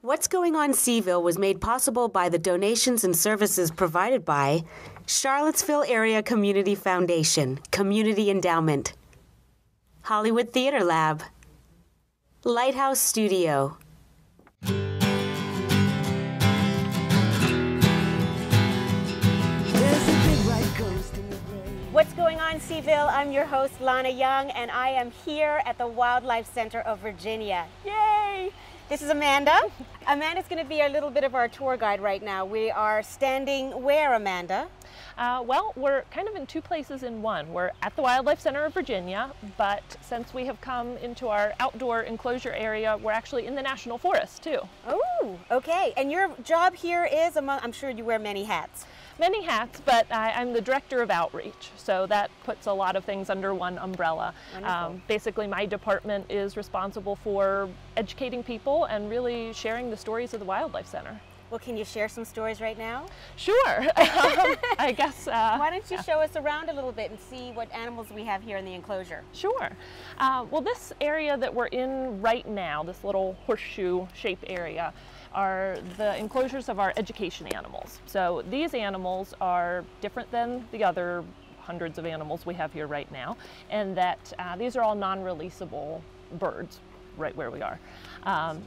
What's Going On Seaville was made possible by the donations and services provided by Charlottesville Area Community Foundation, Community Endowment, Hollywood Theater Lab, Lighthouse Studio. What's Going On Seaville? I'm your host, Lana Young, and I am here at the Wildlife Center of Virginia. Yay! This is Amanda. Amanda's going to be a little bit of our tour guide right now. We are standing where, Amanda? Well, we're kind of in two places in one. We're at the Wildlife Center of Virginia, but since we have come into our outdoor enclosure area, we're actually in the National Forest too. Oh, okay. And your job here is, I'm sure you wear many hats. Many hats, but I'm the director of outreach, so that puts a lot of things under one umbrella. Basically, my department is responsible for educating people and really sharing the stories of the Wildlife Center. Well, can you share some stories right now? Sure. I guess. Why don't you show us around a little bit and see what animals we have here in the enclosure? Sure. Well, this area that we're in right now, this little horseshoe-shaped area, are the enclosures of our education animals. So these animals are different than the other hundreds of animals we have here right now, and that these are all non-releasable birds right where we are.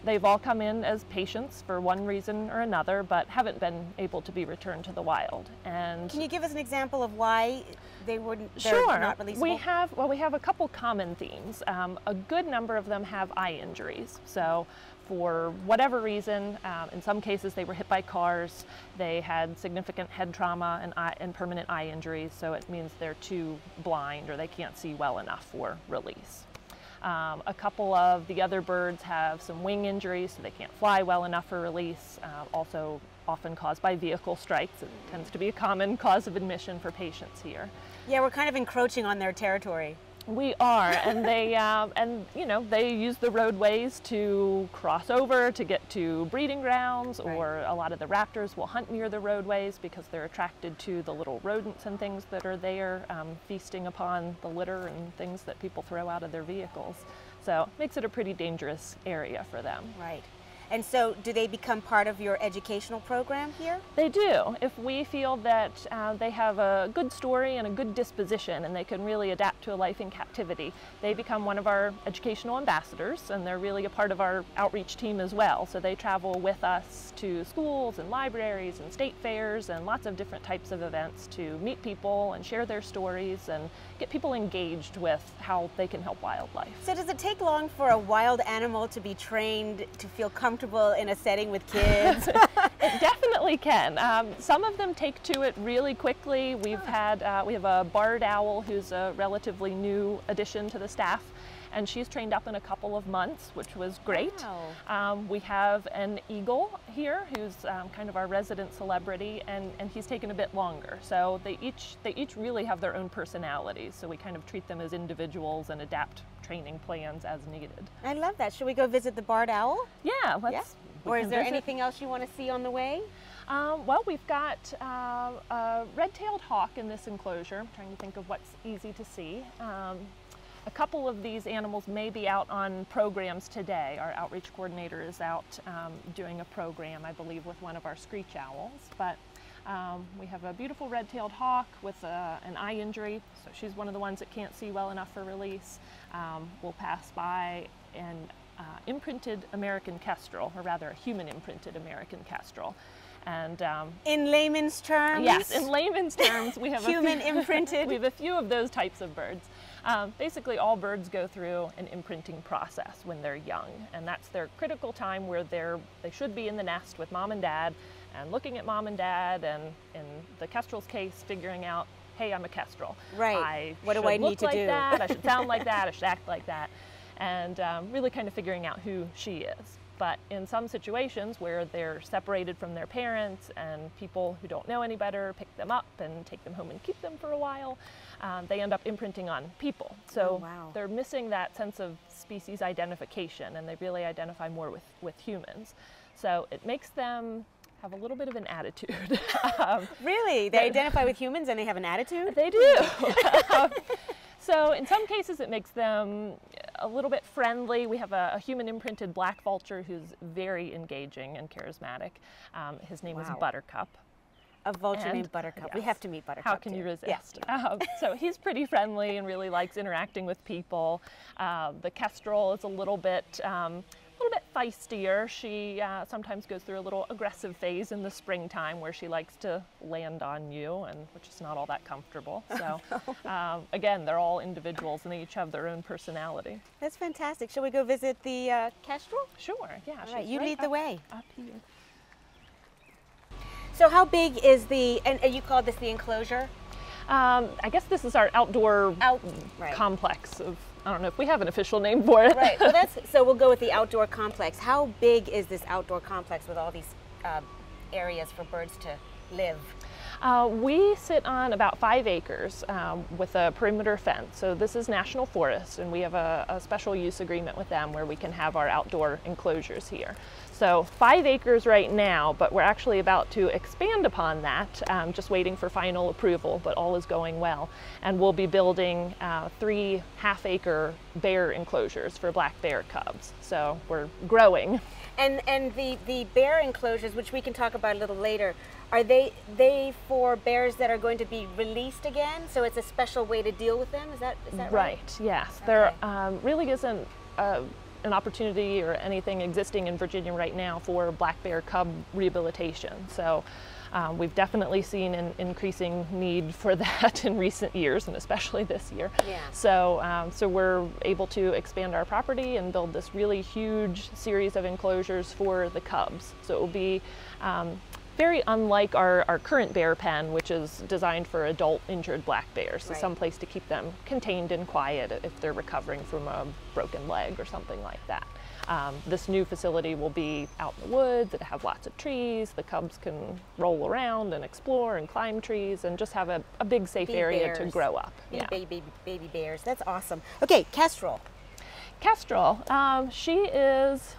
They've all come in as patients for one reason or another, but haven't been able to be returned to the wild. And can you give us an example of why they're Sure. not releasable? We have a couple common themes. A good number of them have eye injuries. So for whatever reason, in some cases they were hit by cars, they had significant head trauma and permanent eye injuries, so it means they're too blind or they can't see well enough for release. A couple of the other birds have some wing injuries, so they can't fly well enough for release, also often caused by vehicle strikes. It tends to be a common cause of admission for patients here. Yeah, we're kind of encroaching on their territory. We are, and they use the roadways to cross over to get to breeding grounds, or a lot of the raptors will hunt near the roadways because they're attracted to the little rodents and things that are there, feasting upon the litter and things that people throw out of their vehicles. So it makes it a pretty dangerous area for them. Right. And so do they become part of your educational program here? They do. If we feel that they have a good story and a good disposition and they can really adapt to a life in captivity, they become one of our educational ambassadors, and they're really a part of our outreach team as well. So they travel with us to schools and libraries and state fairs and lots of different types of events to meet people and share their stories and get people engaged with how they can help wildlife. So does it take long for a wild animal to be trained to feel comfortable in a setting with kids? It definitely can. Some of them take to it really quickly. We have a barred owl who's a relatively new addition to the staff, and she's trained up in a couple of months, which was great. Wow. We have an eagle here who's kind of our resident celebrity, and he's taken a bit longer. So they each really have their own personalities, so we kind of treat them as individuals and adapt training plans as needed. I love that. Should we go visit the barred owl? Yeah, let's. Or is there anything else you want to see on the way? Well, we've got a red-tailed hawk in this enclosure. I'm trying to think of what's easy to see. A couple of these animals may be out on programs today. Our outreach coordinator is out doing a program, I believe, with one of our screech owls. But we have a beautiful red-tailed hawk with an eye injury, so she's one of the ones that can't see well enough for release. We'll pass by an imprinted American kestrel, or rather a human imprinted American kestrel. And in layman's terms? Yes, in layman's terms, we have human imprinted. We have a few of those types of birds. Basically, all birds go through an imprinting process when they're young, and that's their critical time where they should be in the nest with mom and dad, and looking at mom and dad, and in the kestrel's case, figuring out, hey, I'm a kestrel. Right. What do I need to do? I should sound like that. I should act like that, and really kind of figuring out who she is. But in some situations where they're separated from their parents and people who don't know any better pick them up and take them home and keep them for a while, they end up imprinting on people. So they're missing that sense of species identification, and they really identify more with humans. So it makes them have a little bit of an attitude. Really? They identify with humans and they have an attitude? They do. So in some cases it makes them a little bit friendly. We have a human imprinted black vulture who's very engaging and charismatic. His name is Buttercup. A vulture named Buttercup. Yes. We have to meet Buttercup. How can you resist? Yeah. So he's pretty friendly and really likes interacting with people. The kestrel is a little bit feistier. She sometimes goes through a little aggressive phase in the springtime where she likes to land on you, and which is not all that comfortable. So again, they're all individuals and they each have their own personality. That's fantastic. Shall we go visit the kestrel? Sure, yeah. All right, you lead the way. Up here. So how big is and you called this the enclosure? I guess this is our outdoor complex of, I don't know if we have an official name for it. Right, well so we'll go with the outdoor complex. How big is this outdoor complex with all these areas for birds to live? We sit on about 5 acres with a perimeter fence. So this is national forest, and we have a special use agreement with them where we can have our outdoor enclosures here. So 5 acres right now, but we're actually about to expand upon that, just waiting for final approval, but all is going well. And we'll be building 3 half-acre bear enclosures for black bear cubs. So we're growing. And the bear enclosures, which we can talk about a little later, are they for bears that are going to be released again? So it's a special way to deal with them? Is that right? Right, yes. Okay. There really isn't an opportunity or anything existing in Virginia right now for black bear cub rehabilitation. So we've definitely seen an increasing need for that in recent years, and especially this year. Yeah. So we're able to expand our property and build this really huge series of enclosures for the cubs. So it will be very unlike our current bear pen, which is designed for adult injured black bears. So some place to keep them contained and quiet if they're recovering from a broken leg or something like that. This new facility will be out in the woods. It'll have lots of trees. The cubs can roll around and explore and climb trees and just have a big safe area to grow up. Baby bears. That's awesome. Okay, kestrel. Kestrel, she is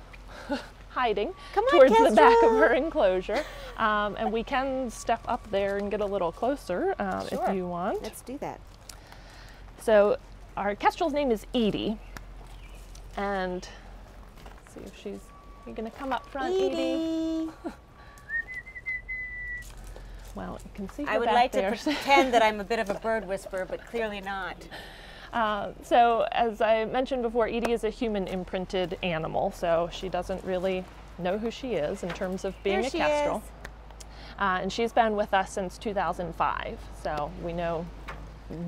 hiding towards the back of her enclosure, and we can step up there and get a little closer if you want. Let's do that. So our kestrel's name is Edie, and let's see if you're gonna come up front, Edie. Well, you can see her I would back like there. to pretend that I'm a bit of a bird whisperer, but clearly not. So as I mentioned before, Edie is a human imprinted animal, so she doesn't really know who she is in terms of being a kestrel. And she's been with us since 2005, so we know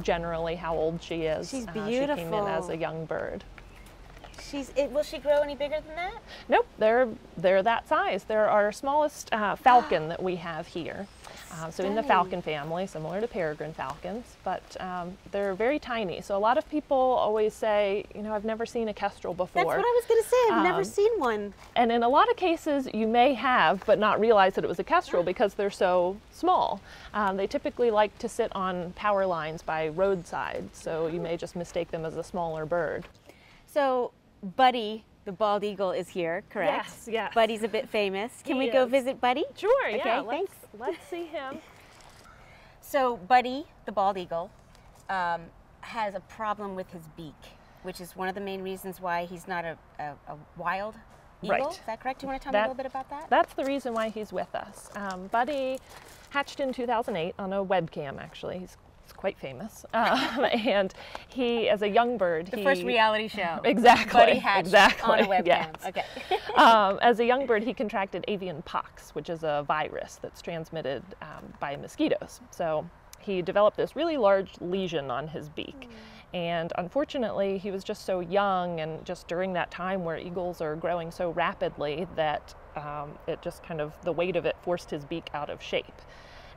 generally how old she is. She's beautiful. She came in as a young bird. Will she grow any bigger than that? Nope, they're that size. They're our smallest falcon that we have here. So in the falcon family, similar to peregrine falcons, but they're very tiny. So a lot of people always say, you know, I've never seen a kestrel before. That's what I was going to say. I've never seen one. And in a lot of cases, you may have, but not realize that it was a kestrel because they're so small. They typically like to sit on power lines by roadsides, so you may just mistake them as a smaller bird. So Buddy, the bald eagle, is here, correct? Yes, yes. Buddy's a bit famous. Can we go visit Buddy? Sure, okay, yeah. Thanks. Let's see him. So Buddy, the bald eagle, has a problem with his beak, which is one of the main reasons why he's not a wild eagle. Right. Is that correct? Do you want to tell me a little bit about that? That's the reason why he's with us. Buddy hatched in 2008 on a webcam, actually. He's quite famous. And he, as a young bird, the first reality show. Exactly. Buddy hatched on a webcam. Yes. Okay. As a young bird, he contracted avian pox, which is a virus that's transmitted by mosquitoes. So he developed this really large lesion on his beak. And unfortunately, he was just so young, and just during that time where eagles are growing so rapidly that it just kind of, the weight of it forced his beak out of shape.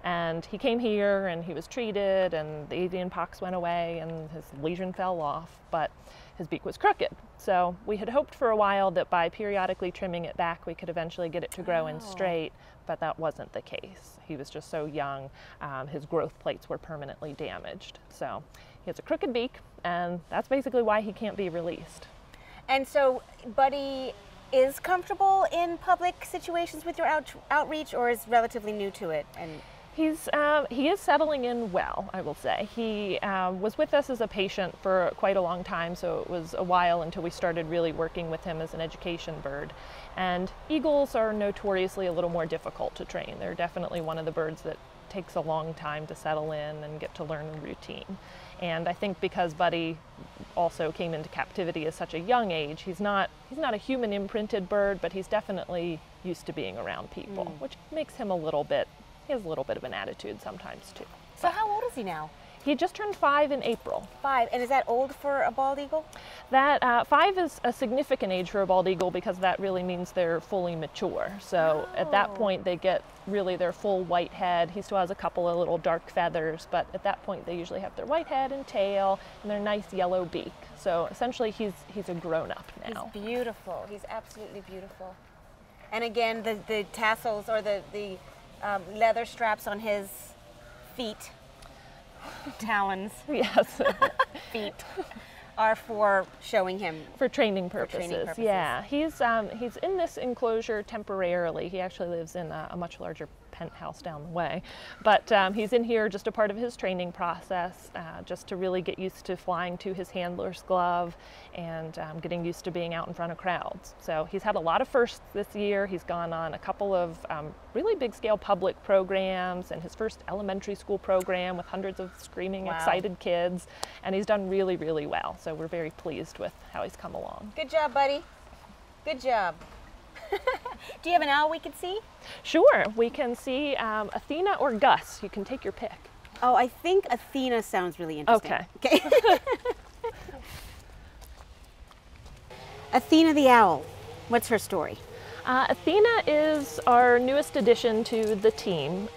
And he came here and he was treated, and the avian pox went away and his lesion fell off, but his beak was crooked. So we had hoped for a while that by periodically trimming it back, we could eventually get it to grow in straight, but that wasn't the case. He was just so young, his growth plates were permanently damaged. So he has a crooked beak, and that's basically why he can't be released. And so Buddy is comfortable in public situations with your outreach, or is relatively new to it? And He is settling in well, I will say. He was with us as a patient for quite a long time, so it was a while until we started really working with him as an education bird. And eagles are notoriously a little more difficult to train. They're definitely one of the birds that takes a long time to settle in and get to learn a routine. And I think because Buddy also came into captivity at such a young age, he's not a human imprinted bird, but he's definitely used to being around people, which makes him he has a little bit of an attitude sometimes too. So how old is he now? He just turned 5 in April. 5, and is that old for a bald eagle? That 5 is a significant age for a bald eagle because that really means they're fully mature. So at that point they get really their full white head. He still has a couple of little dark feathers, but at that point they usually have their white head and tail and their nice yellow beak. So essentially he's a grown-up now. He's beautiful. He's absolutely beautiful. And again, the tassels or the leather straps on his feet, talons, yes, feet, are for showing him. For training purposes. Yeah, he's in this enclosure temporarily. He actually lives in a much larger penthouse down the way, but he's in here just a part of his training process, just to really get used to flying to his handler's glove and getting used to being out in front of crowds. So he's had a lot of firsts this year. He's gone on a couple of really big scale public programs and his first elementary school program with hundreds of screaming, excited kids, and he's done really, really well. So we're very pleased with how he's come along. Good job, Buddy. Good job. Do you have an owl we can see? Sure, we can see Athena or Gus. You can take your pick. Oh, I think Athena sounds really interesting. Okay. Athena the owl, what's her story? Athena is our newest addition to the team.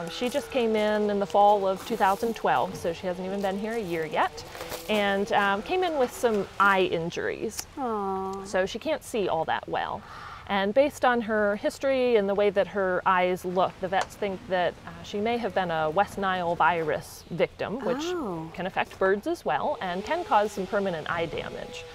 She just came in the fall of 2012, so she hasn't even been here a year yet, and came in with some eye injuries. Aww. So she can't see all that well. And based on her history and the way that her eyes look, the vets think that she may have been a West Nile virus victim, which can affect birds as well and can cause some permanent eye damage.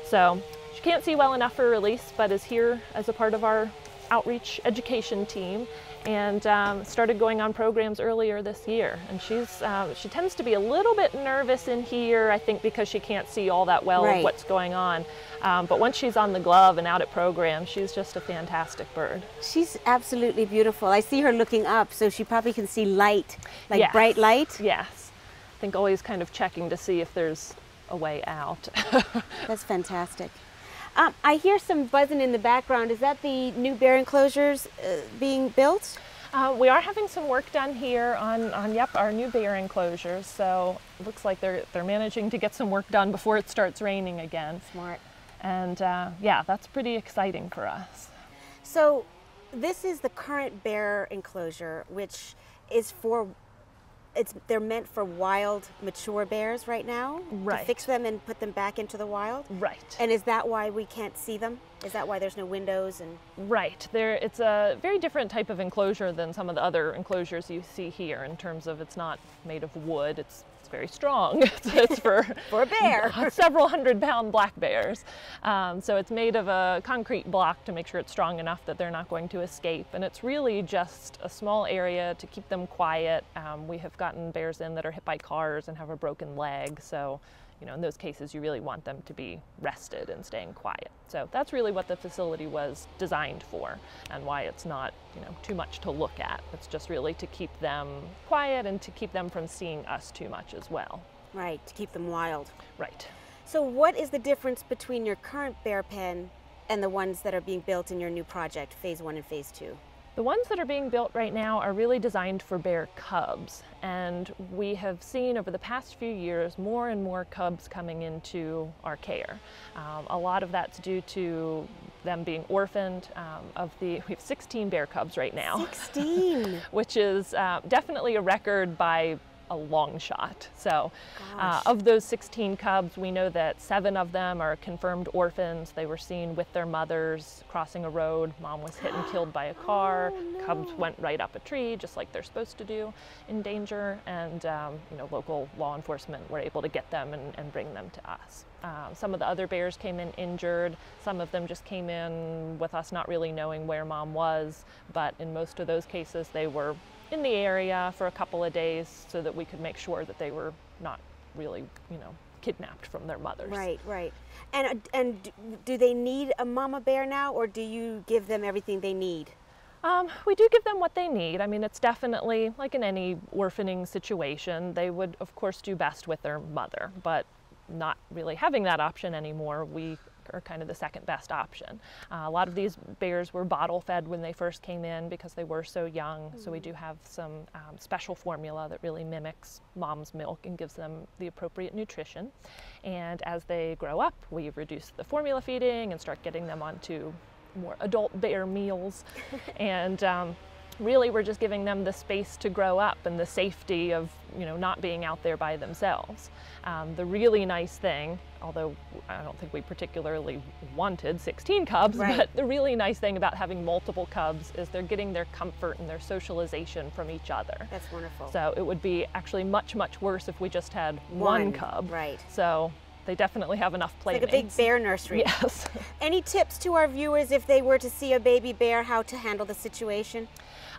So she can't see well enough for release, but is here as a part of our outreach education team and started going on programs earlier this year. And she tends to be a little bit nervous in here, I think because she can't see all that well of what's going on. But once she's on the glove and out at programs, she's just a fantastic bird. She's absolutely beautiful. I see her looking up, so she probably can see light, like bright light. Yes. I think always kind of checking to see if there's a way out. That's fantastic. I hear some buzzing in the background. Is that the new bear enclosures being built? We are having some work done here on our new bear enclosures. So it looks like they're managing to get some work done before it starts raining again. Smart. And yeah, that's pretty exciting for us. So this is the current bear enclosure, which is they're meant for wild, mature bears right now? Right. To fix them and put them back into the wild? Right. And is that why we can't see them? Is that why there's no windows? Right. It's a very different type of enclosure than some of the other enclosures you see here in terms of it's not made of wood. It's very strong. It's for a bear. Several 100-pound black bears. So it's made of a concrete block to make sure it's strong enough that they're not going to escape. And it's really just a small area to keep them quiet. We have gotten bears in that are hit by cars and have a broken leg. So, in those cases, you really want them to be rested and staying quiet. So that's really what the facility was designed for and why it's not, too much to look at. It's just really to keep them quiet and to keep them from seeing us too much as well. Right, to keep them wild. Right. So what is the difference between your current bear pen and the ones that are being built in your new project, Phase 1 and Phase 2? The ones that are being built right now are really designed for bear cubs, and we have seen over the past few years more and more cubs coming into our care. A lot of that's due to them being orphaned. We have 16 bear cubs right now. 16! Which is definitely a record by a long shot. So of those 16 cubs, we know that 7 of them are confirmed orphans. They were seen with their mothers crossing a road. Mom was hit and killed by a car. Oh, no. Cubs went right up a tree, just like they're supposed to do, in danger. And local law enforcement were able to get them and bring them to us. Some of the other bears came in injured. Some of them just came in with us not really knowing where Mom was. But in most of those cases, they were in the area for a couple of days so that we could make sure that they were not really, kidnapped from their mothers. Right, right. And do they need a mama bear now, or do you give them everything they need? We do give them what they need. I mean, it's definitely like in any orphaning situation, they would of course do best with their mother, but not really having that option anymore, we are kind of the second best option. A lot of these bears were bottle fed when they first came in because they were so young. So we do have some special formula that really mimics mom's milk and gives them the appropriate nutrition. And as they grow up, we reduce the formula feeding and start getting them onto more adult bear meals. And really we're just giving them the space to grow up and the safety of not being out there by themselves. The really nice thing, although I don't think we particularly wanted 16 cubs, right. But the really nice thing about having multiple cubs is they're getting their comfort and their socialization from each other. That's wonderful. So it would be actually much, much worse if we just had one cub. Right. So they definitely have enough playmates. Like a big bear nursery. Yes. Any tips to our viewers if they were to see a baby bear, how to handle the situation?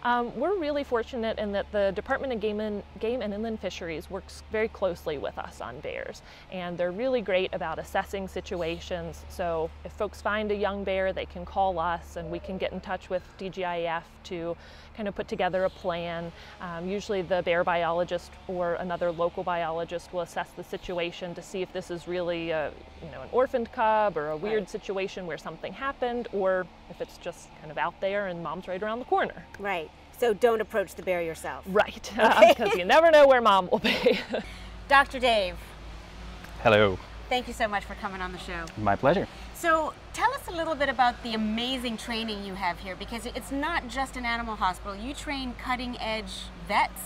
We're really fortunate in that the Department of Game and Inland Fisheries works very closely with us on bears, and they're really great about assessing situations. So if folks find a young bear, they can call us and we can get in touch with DGIF to kind of put together a plan. Usually the bear biologist or another local biologist will assess the situation to see if this is really an orphaned cub or a weird situation where something happened, or if it's just kind of out there and mom's right around the corner. Right. So don't approach the bear yourself. Right, because you never know where mom will be. Dr. Dave. Hello. Thank you so much for coming on the show. My pleasure. So tell us a little bit about the amazing training you have here, because it's not just an animal hospital. You train cutting-edge vets.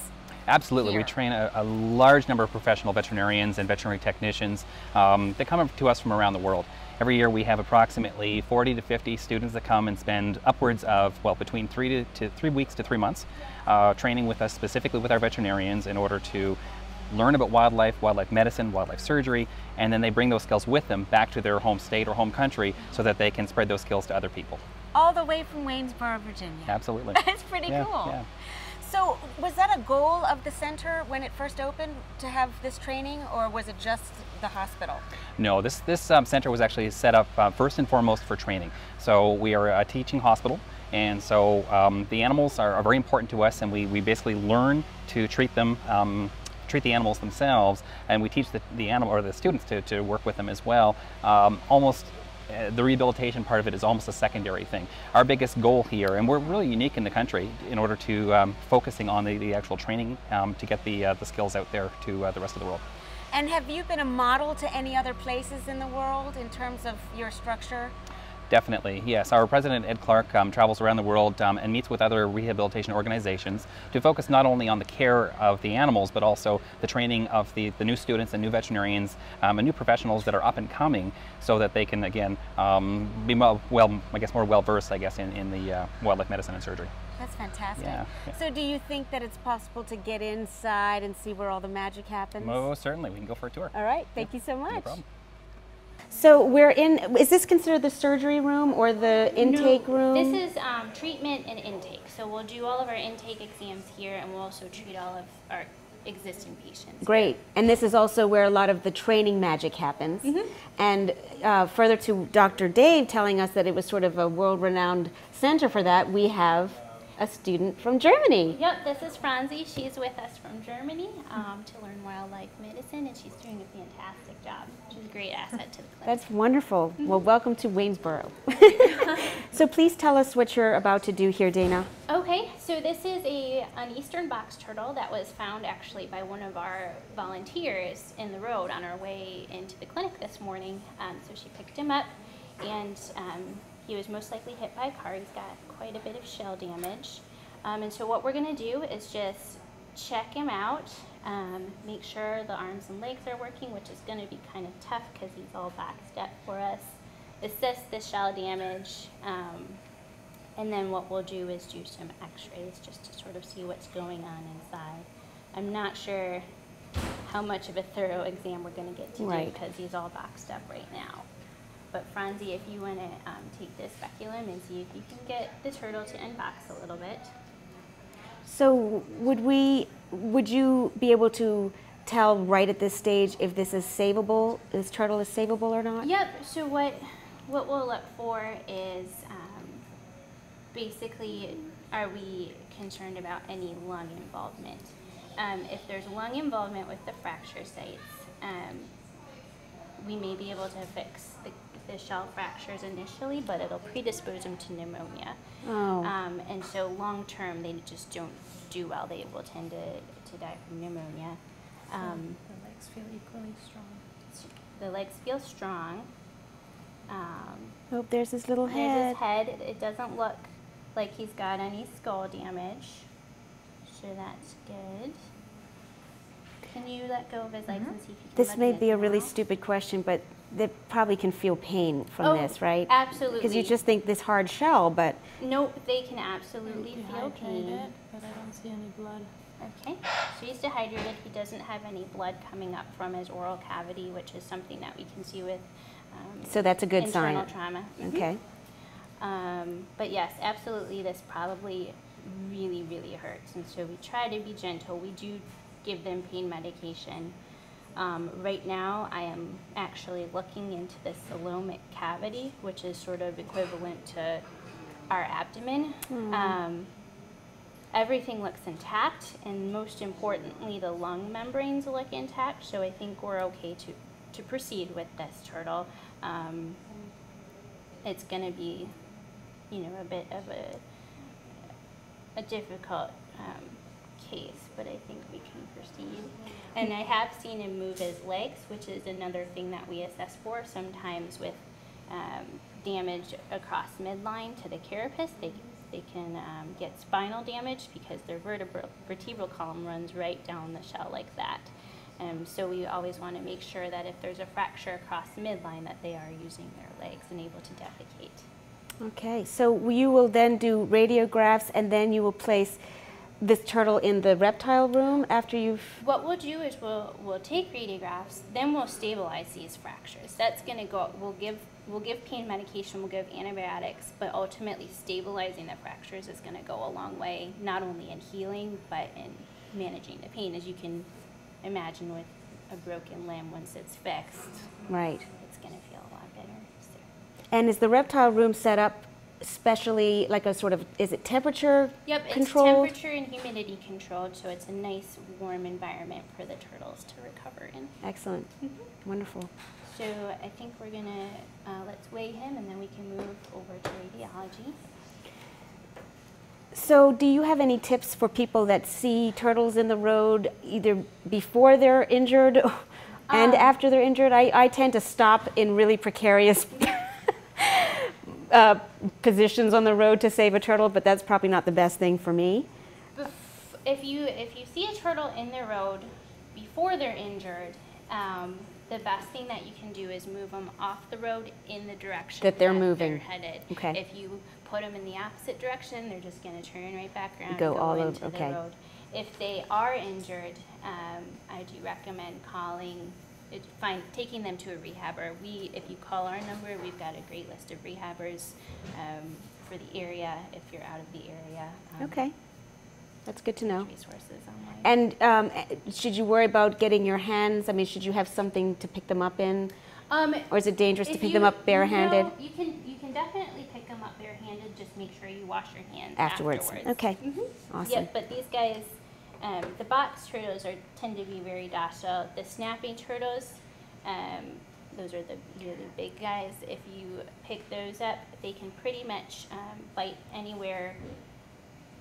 Absolutely. Here. We train a large number of professional veterinarians and veterinary technicians that come to us from around the world. Every year we have approximately 40 to 50 students that come and spend upwards of, between 3 weeks to 3 months training with us, specifically with our veterinarians, in order to learn about wildlife, wildlife medicine, wildlife surgery, and then they bring those skills with them back to their home state or home country so that they can spread those skills to other people. All the way from Waynesboro, Virginia. Absolutely. That's pretty cool. Yeah. So was that a goal of the center when it first opened, to have this training, or was it just the hospital? No, this center was actually set up first and foremost for training. So we are a teaching hospital, and so the animals are very important to us, and we basically learn to treat them, treat the animals themselves, and we teach the animal or the students to work with them as well. The rehabilitation part of it is almost a secondary thing. Our biggest goal here, and we're really unique in the country in order to focusing on the actual training to get the skills out there to the rest of the world. And have you been a model to any other places in the world in terms of your structure? Definitely, yes. Our president, Ed Clark, travels around the world and meets with other rehabilitation organizations to focus not only on the care of the animals, but also the training of the new students and new veterinarians and new professionals that are up and coming, so that they can, again, be more well-versed, I guess, in the wildlife medicine and surgery. That's fantastic. Yeah. So do you think that it's possible to get inside and see where all the magic happens? Most certainly. We can go for a tour. All right. Thank you so much. No problem. So we're in, is this considered the surgery room or the intake room? This is treatment and intake. So we'll do all of our intake exams here, and we'll also treat all of our existing patients. Great. And this is also where a lot of the training magic happens. Mm-hmm. And further to Dr. Dave telling us that it was sort of a world-renowned center for that, we have a student from Germany. Yep, this is Franzi. She's with us from Germany to learn wildlife medicine, and she's doing a fantastic job. She's a great asset to the clinic. That's wonderful. Mm-hmm. Well, welcome to Waynesboro. So please tell us what you're about to do here, Dana. Okay, so this is an eastern box turtle that was found actually by one of our volunteers in the road on our way into the clinic this morning. So she picked him up, and he was most likely hit by a car. He's got quite a bit of shell damage. And so what we're going to do is just check him out, make sure the arms and legs are working, which is going to be kind of tough because he's all backed up for us, assess the shell damage, and then what we'll do is do some x-rays just to sort of see what's going on inside. I'm not sure how much of a thorough exam we're going to get to do because he's all boxed up right now. But Franzi, if you want to take this speculum and see if you can get the turtle to unbox a little bit. So would you be able to tell right at this stage if this is savable, this turtle is savable or not? Yep. So what we'll look for is basically, are we concerned about any lung involvement? If there's lung involvement with the fracture sites, we may be able to fix the shell fractures initially, but it'll predispose them to pneumonia. Oh. And so long term, they just don't do well. They will tend to die from pneumonia. The legs feel equally strong. The legs feel strong. Oh, there's his little There's head. his head. It doesn't look like he's got any skull damage, so that's good. Can you let go of his legs and see if you can This look may in be a his really mouth? stupid question, but they probably can feel pain from Oh, this, right? absolutely. Because you just think this hard shell, but No, they can absolutely feel pain. Dehydrated, but I don't see any blood. Okay, so he's dehydrated. He doesn't have any blood coming up from his oral cavity, which is something that we can see with so that's a good sign. internal trauma. Okay. But yes, absolutely, this probably really, really hurts. And so we try to be gentle. We do give them pain medication. Right now, I am actually looking into the coelomic cavity, which is sort of equivalent to our abdomen. Everything looks intact, and most importantly, the lung membranes look intact, so I think we're okay to proceed with this turtle. It's going to be, a bit of a difficult case, but I think we can proceed. And I have seen him move his legs, which is another thing that we assess for. Sometimes with damage across midline to the carapace, they can get spinal damage because their vertebral column runs right down the shell like that. So we always want to make sure that if there's a fracture across midline that they are using their legs and able to defecate. Okay, so you will then do radiographs, and then you will place this turtle in the reptile room after you've... What we'll do is we'll take radiographs, then we'll stabilize these fractures. That's going to go, we'll give pain medication, we'll give antibiotics, but ultimately stabilizing the fractures is going to go a long way, not only in healing, but in managing the pain. As you can imagine with a broken limb, once it's fixed, Right. it's going to feel a lot better. So. And is the reptile room set up especially like a sort of, is it temperature controlled? It's temperature and humidity controlled, so it's a nice warm environment for the turtles to recover in. Excellent. Wonderful. So I think we're going to, let's weigh him and then we can move over to radiology. So do you have any tips for people that see turtles in the road either before they're injured and after they're injured? I tend to stop in really precarious positions on the road to save a turtle, but that's probably not the best thing for me. If you see a turtle in the road before they're injured, the best thing that you can do is move them off the road in the direction that they're moving. They're headed. Okay. If you put them in the opposite direction, they're just going to turn right back around Go and go all into over. the Okay. road. If they are injured, I do recommend taking them to a rehabber. If you call our number, we've got a great list of rehabbers for the area if you're out of the area. Okay. That's good to know. Resources online. And should you worry about getting your hands, I mean, should you have something to pick them up in? Or is it dangerous to pick them up barehanded? No, you can definitely pick them up barehanded. Just make sure you wash your hands Afterwards. Okay. Awesome. Yep, but these guys, the box turtles tend to be very docile. The snapping turtles, those are the really big guys. If you pick those up, they can pretty much bite anywhere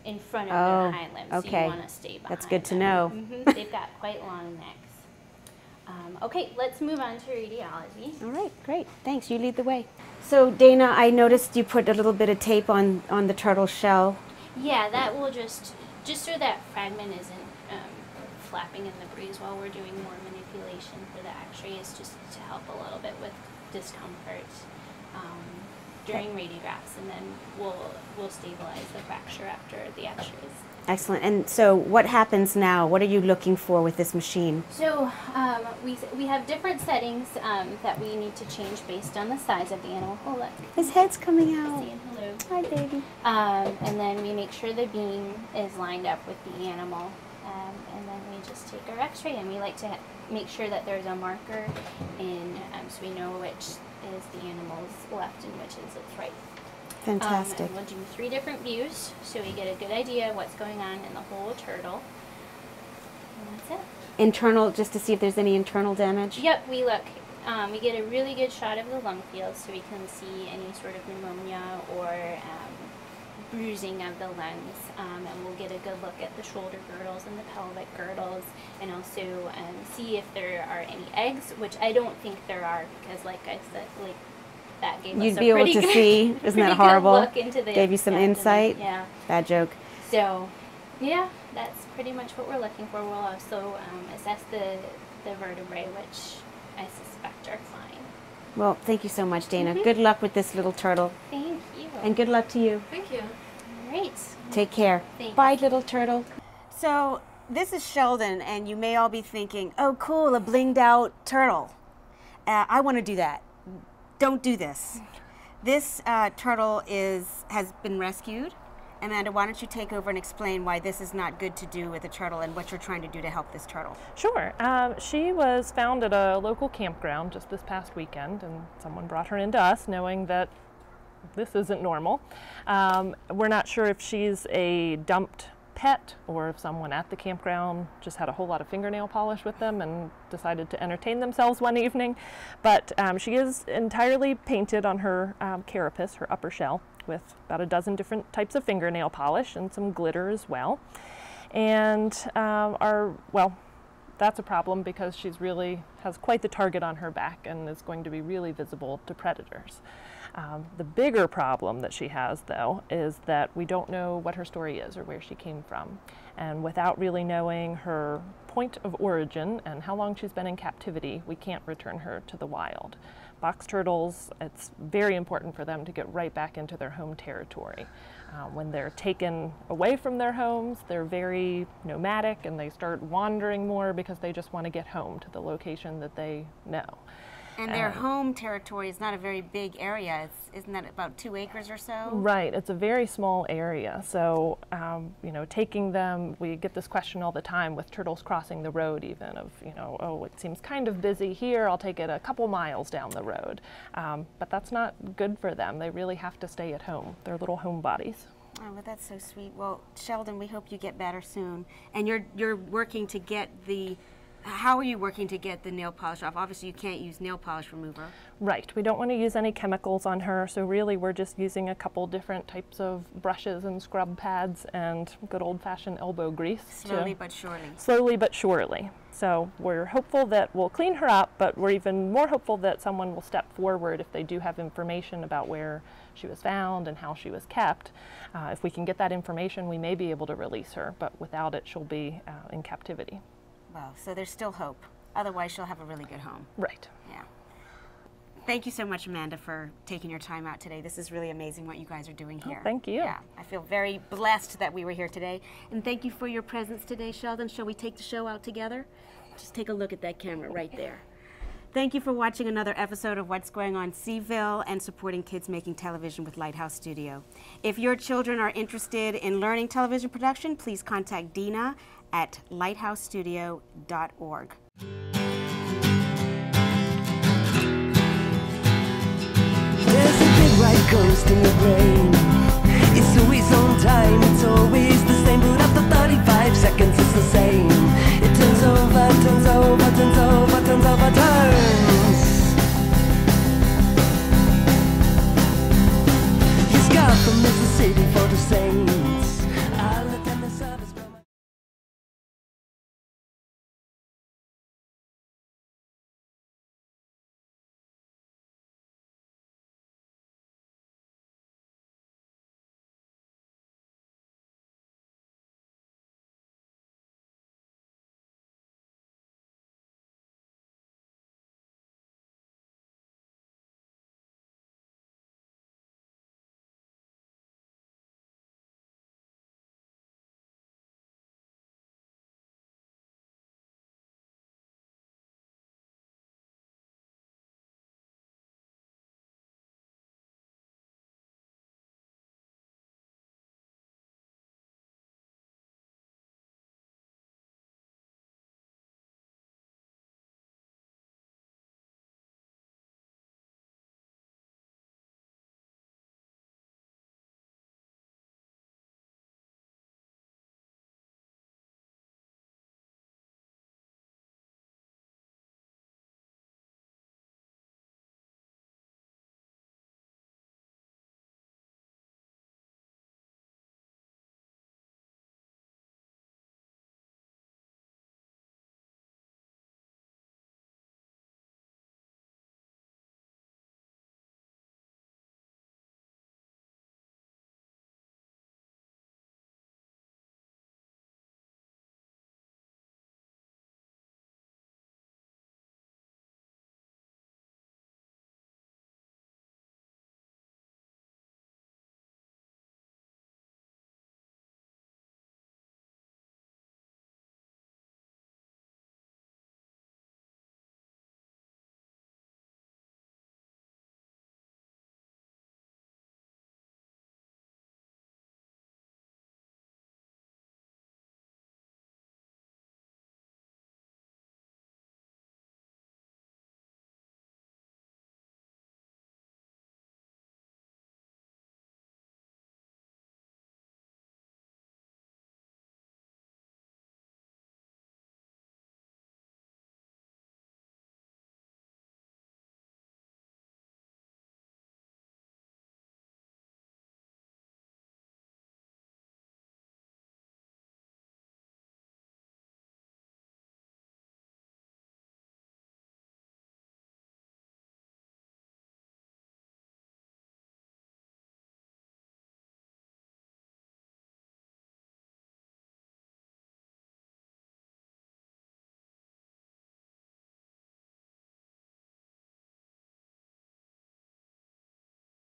in front of their hind limbs. Okay. So you want to stay behind. That's good to them. know. They've got quite long necks. Okay, let's move on to radiology. All right, great. Thanks. You lead the way. So Dana, I noticed you put a little bit of tape on the turtle shell. Yeah, that will just so that fragment isn't flapping in the breeze while we're doing more manipulation for the x-rays, just to help a little bit with discomfort. during radiographs, and then we'll stabilize the fracture after the x-rays. Excellent. And so what happens now? What are you looking for with this machine? So we have different settings that we need to change based on the size of the animal. Oh, look. His head's coming out. Saying hello. Hi, baby. And then we make sure the beam is lined up with the animal. And then we just take our x-ray, and we like to make sure that there's a marker in, so we know which is the animal's left and which is its right. Fantastic. And we'll do 3 different views, so we get a good idea of what's going on in the whole turtle. And that's it. Internal, just to see if there's any internal damage? Yep, we look. We get a really good shot of the lung field, so we can see any sort of pneumonia or bruising of the lungs, and we'll get a good look at the shoulder girdles and the pelvic girdles, and also see if there are any eggs, which I don't think there are, because like I said, like that gave You'd us a be able pretty to good, see, isn't that horrible? Look into the Gave you some abdomen. insight? Yeah. Bad joke. So, yeah, that's pretty much what we're looking for. We'll also assess the vertebrae, which I suspect are fine. Well, thank you so much, Dana. Good luck with this little turtle. Thank you. And good luck to you. Thank you. All right. Take care. Thanks. Bye, little turtle. So, this is Sheldon, and you may all be thinking, oh, cool, a blinged out turtle. I want to do that. Don't do this. This turtle has been rescued. Amanda, why don't you take over and explain why this is not good to do with a turtle and what you're trying to do to help this turtle? Sure. She was found at a local campground just this past weekend, and someone brought her into us knowing that this isn't normal. We're not sure if she's a dumped pet or if someone at the campground just had a whole lot of fingernail polish with them and decided to entertain themselves one evening. But she is entirely painted on her carapace, her upper shell, with about a dozen different types of fingernail polish and some glitter as well. And that's a problem because she's really has quite the target on her back and is going to be really visible to predators. The bigger problem that she has, though, is that we don't know what her story is or where she came from. And without really knowing her point of origin and how long she's been in captivity, we can't return her to the wild. Box turtles, it's very important for them to get right back into their home territory. When they're taken away from their homes, they're very nomadic and they start wandering more because they just want to get home to the location that they know. And their home territory is not a very big area. Isn't that about 2 acres or so? Right. It's a very small area. So, taking them, we get this question all the time with turtles crossing the road even of, oh, it seems kind of busy here. I'll take it a couple miles down the road. But that's not good for them. They really have to stay at home. They're little homebodies. Oh, well, that's so sweet. Well, Sheldon, we hope you get better soon. And you're working to get how are you working to get the nail polish off? Obviously, you can't use nail polish remover. Right. We don't want to use any chemicals on her, so really we're just using a couple different types of brushes and scrub pads and good old-fashioned elbow grease. Slowly but surely. Slowly but surely. So we're hopeful that we'll clean her up, but we're even more hopeful that someone will step forward if they do have information about where she was found and how she was kept. If we can get that information, we may be able to release her, but without it, she'll be in captivity. Well, so there's still hope. Otherwise, she'll have a really good home. Right. Yeah. Thank you so much, Amanda, for taking your time out today. This is really amazing what you guys are doing here. Oh, thank you. Yeah, I feel very blessed that we were here today. And thank you for your presence today, Sheldon. Shall we take the show out together? Just take a look at that camera right there. Thank you for watching another episode of What's Going On Seaville and supporting kids making television with Lighthouse Studio. If your children are interested in learning television production, please contact Dina at lighthousestudio.org. There's a big white ghost in your brain. It's always on time, it's always